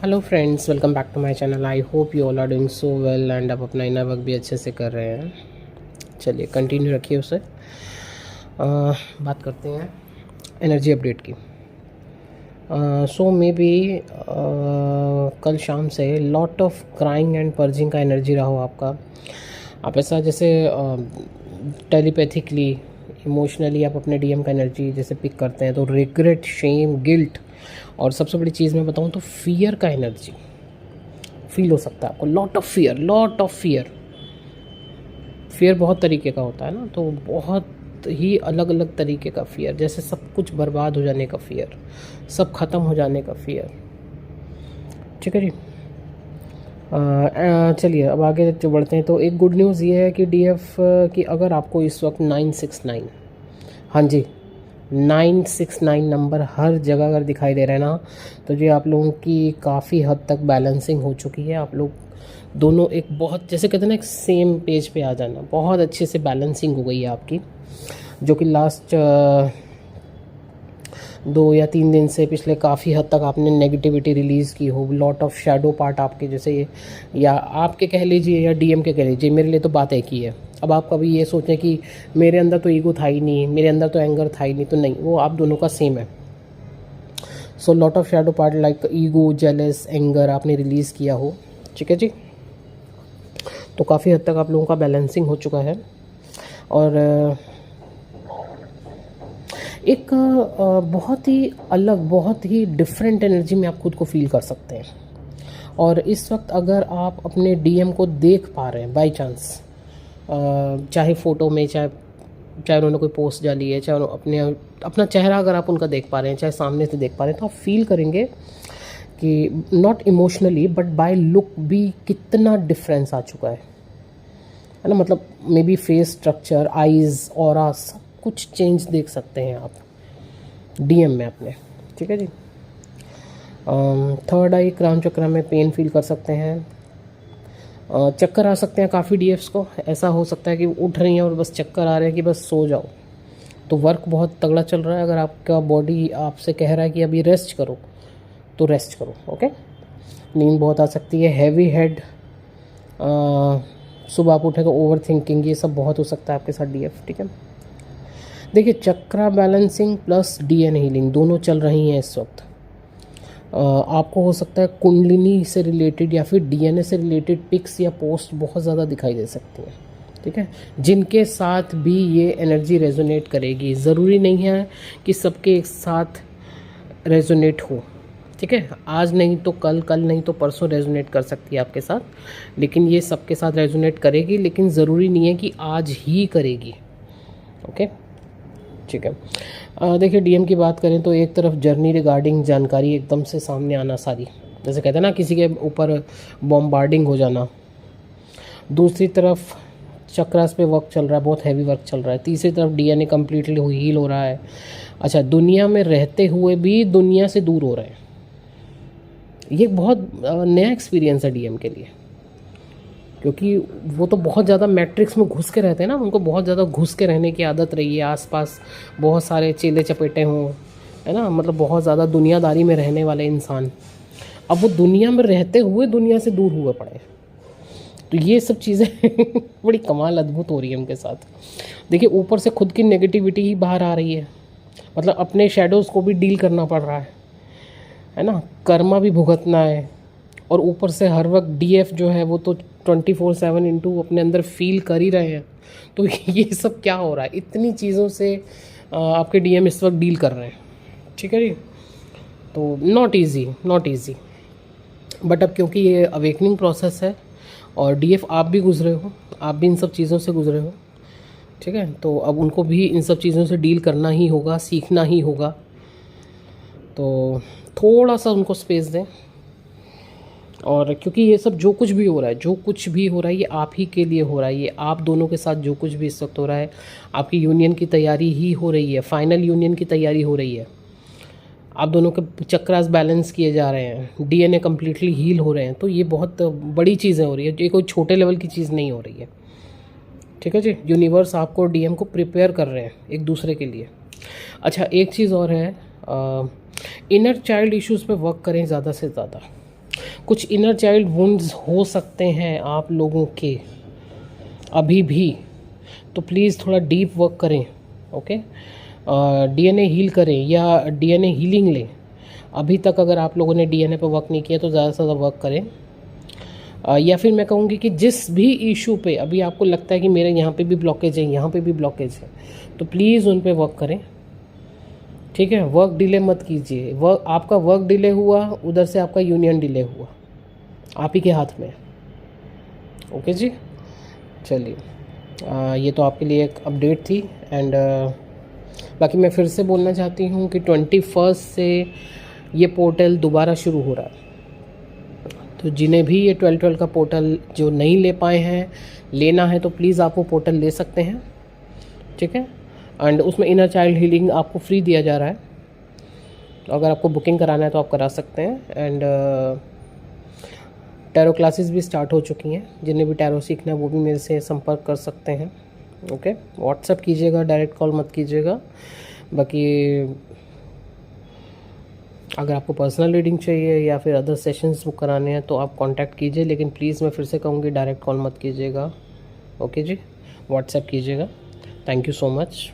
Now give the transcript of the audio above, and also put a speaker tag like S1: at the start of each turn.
S1: Hello friends, welcome back to my channel. I hope you all are doing so well and आप अपना inner work भी अच्छे से कर रहे हैं। चलिए कंटिन्यू रखिए उसे। बात करते हैं एनर्जी अपडेट की। सो मे बी कल शाम से lot of crying and purging का एनर्जी रहा हो आपका। आप ऐसा जैसे टेलीपैथिकली इमोशनली आप अपने डीएम का एनर्जी जैसे पिक करते हैं तो रिग्रेट, शेम, गिल्ट और सबसे बड़ी चीज़ मैं बताऊं तो फियर का एनर्जी फील हो सकता है आपको। Lot of fear, lot of fear. Fear बहुत तरीके का होता है ना, तो बहुत ही अलग अलग तरीके का फियर, जैसे सब कुछ बर्बाद हो जाने का फियर, सब ख़त्म हो जाने का फियर। ठीक है जी। चलिए अब आगे जो बढ़ते हैं तो एक गुड न्यूज़ ये है कि डीएफ की अगर आपको इस वक्त 969, हाँ जी 969 नंबर हर जगह अगर दिखाई दे रहा है ना, तो ये आप लोगों की काफ़ी हद तक बैलेंसिंग हो चुकी है। आप लोग दोनों एक बहुत जैसे कहते हैं ना एक सेम पेज पे आ जाना, बहुत अच्छे से बैलेंसिंग हो गई है आपकी, जो कि लास्ट 2 या 3 दिन से पिछले काफ़ी हद तक आपने नेगेटिविटी रिलीज़ की हो। लॉट ऑफ शैडो पार्ट आपके जैसे या आपके कह लीजिए या डीएम के कह लीजिए, मेरे लिए तो बात एक ही है। अब आप कभी ये सोचें कि मेरे अंदर तो ईगो था ही नहीं, मेरे अंदर तो एंगर था ही नहीं, तो नहीं, वो आप दोनों का सेम है। So lot of shadow part like ego, jealous, anger आपने रिलीज़ किया हो। ठीक है जी। तो काफ़ी हद तक आप लोगों का बैलेंसिंग हो चुका है और एक बहुत ही अलग, बहुत ही डिफरेंट एनर्जी में आप खुद को फील कर सकते हैं। और इस वक्त अगर आप अपने डीएम को देख पा रहे हैं बाय चांस, चाहे फ़ोटो में, चाहे चाहे उन्होंने कोई पोस्ट डाली है, चाहे अपना चेहरा अगर आप उनका देख पा रहे हैं, चाहे सामने से देख पा रहे हैं, तो आप फील करेंगे कि not emotionally but by look भी कितना डिफरेंस आ चुका है ना। मतलब may be face structure, eyes, aura, सब कुछ चेंज देख सकते हैं आप डीएम में अपने। ठीक है जी। थर्ड आई क्राउन चक्र में पेन फील कर सकते हैं, चक्कर आ सकते हैं काफ़ी डीएफ्स को। ऐसा हो सकता है कि उठ रही हैं और बस चक्कर आ रहे हैं कि बस सो जाओ। तो वर्क बहुत तगड़ा चल रहा है। अगर आपका बॉडी आपसे कह रहा है कि अभी रेस्ट करो तो रेस्ट करो। ओके, नींद बहुत आ सकती है, हैवी हेड, सुबह आप उठे तो ओवर थिंकिंग, ये सब बहुत हो सकता है आपके साथ डीएफ। ठीक है, देखिए चक्रा बैलेंसिंग प्लस डीएन हीलिंग दोनों चल रही हैं इस वक्त। आपको हो सकता है कुंडलिनी से रिलेटेड या फिर डीएनए से रिलेटेड पिक्स या पोस्ट बहुत ज़्यादा दिखाई दे सकती हैं। ठीक है, जिनके साथ भी ये एनर्जी रेजोनेट करेगी। ज़रूरी नहीं है कि सबके एक साथ रेजोनेट हो। ठीक है, आज नहीं तो कल, कल नहीं तो परसों रेजोनेट कर सकती है आपके साथ, लेकिन ये सबके साथ रेजोनेट करेगी, लेकिन ज़रूरी नहीं है कि आज ही करेगी। ओके, ठीक है। देखिए डीएम की बात करें तो एक तरफ जर्नी रिगार्डिंग जानकारी एकदम से सामने आना सारी, जैसे कहते हैं ना किसी के ऊपर बॉम्बार्डिंग हो जाना। दूसरी तरफ चक्रास पे वर्क चल रहा है, बहुत हैवी वर्क चल रहा है। तीसरी तरफ डीएनए कम्प्लीटली हील हो रहा है। अच्छा, दुनिया में रहते हुए भी दुनिया से दूर हो रहे हैं। ये बहुत नया एक्सपीरियंस है डीएम के लिए, क्योंकि वो तो बहुत ज़्यादा मैट्रिक्स में घुस के रहते हैं ना, उनको बहुत ज़्यादा घुस के रहने की आदत रही है। आसपास बहुत सारे चेले चपेटे हों, है ना, मतलब बहुत ज़्यादा दुनियादारी में रहने वाले इंसान अब वो दुनिया में रहते हुए दुनिया से दूर हुए पड़े। तो ये सब चीज़ें बड़ी कमाल अद्भुत हो रही है उनके साथ। देखिए ऊपर से खुद की नेगेटिविटी ही बाहर आ रही है, मतलब अपने शेडोज़ को भी डील करना पड़ रहा है ना, कर्मा भी भुगतना है, और ऊपर से हर वक्त डीएफ जो है वो तो 24/7 इंटू अपने अंदर फील कर ही रहे हैं। तो ये सब क्या हो रहा है, इतनी चीज़ों से आपके डीएम इस वक्त डील कर रहे हैं। ठीक है जी। तो not easy, not easy, but अब क्योंकि ये अवेकनिंग प्रोसेस है और डीएफ आप भी गुजरे हो, आप भी इन सब चीज़ों से गुजरे हो। ठीक है, तो अब उनको भी इन सब चीज़ों से डील करना ही होगा, सीखना ही होगा। तो थोड़ा सा उनको स्पेस दें। और क्योंकि ये सब जो कुछ भी हो रहा है, जो कुछ भी हो रहा है, ये आप ही के लिए हो रहा है। ये आप दोनों के साथ जो कुछ भी इस वक्त हो रहा है, आपकी यूनियन की तैयारी ही हो रही है, फाइनल यूनियन की तैयारी हो रही है। आप दोनों के चक्रास बैलेंस किए जा रहे हैं, डीएनए कम्प्लीटली हील हो रहे हैं। तो ये बहुत बड़ी चीज़ें हो रही है, ये कोई छोटे लेवल की चीज़ नहीं हो रही है। ठीक है जी, यूनिवर्स आपको डीएम को प्रिपेयर कर रहे हैं एक दूसरे के लिए। अच्छा, एक चीज़ और है, इनर चाइल्ड इश्यूज़ पे वर्क करें ज़्यादा से ज़्यादा। कुछ इनर चाइल्ड वुंड्स हो सकते हैं आप लोगों के अभी भी, तो प्लीज़ थोड़ा डीप वर्क करें। ओके, डीएनए हील करें या डीएनए हीलिंग लें। अभी तक अगर आप लोगों ने डीएनए पे वर्क नहीं किया तो ज़्यादा से ज़्यादा वर्क करें। या फिर मैं कहूँगी कि जिस भी इशू पे अभी आपको लगता है कि मेरे यहाँ पे भी ब्लॉकेज है, यहाँ पे भी ब्लॉकेज है, तो प्लीज़ उन पे वर्क करें। ठीक है, वर्क डिले मत कीजिए। वर्क, आपका वर्क डिले हुआ, उधर से आपका यूनियन डिले हुआ, आप ही के हाथ में। ओके जी, चलिए, ये तो आपके लिए एक अपडेट थी। एंड बाकी मैं फिर से बोलना चाहती हूँ कि 21 से ये पोर्टल दोबारा शुरू हो रहा है, तो जिन्हें भी ये 12 का पोर्टल जो नहीं ले पाए हैं, लेना है तो प्लीज़ आप वो पोर्टल ले सकते हैं। ठीक है, एंड उसमें इनर चाइल्ड हीलिंग आपको फ्री दिया जा रहा है, तो अगर आपको बुकिंग कराना है तो आप करा सकते हैं। एंड टैरो क्लासेस भी स्टार्ट हो चुकी हैं, जिन्हें भी टैरो सीखना है वो भी मेरे से संपर्क कर सकते हैं। ओके, व्हाट्सएप कीजिएगा, डायरेक्ट कॉल मत कीजिएगा। बाकी अगर आपको पर्सनल रीडिंग चाहिए या फिर अदर सेशंस बुक कराने हैं तो आप कांटेक्ट कीजिए, लेकिन प्लीज़ मैं फिर से कहूँगी डायरेक्ट कॉल मत कीजिएगा। ओके जी, व्हाट्सएप कीजिएगा। Thank you so much.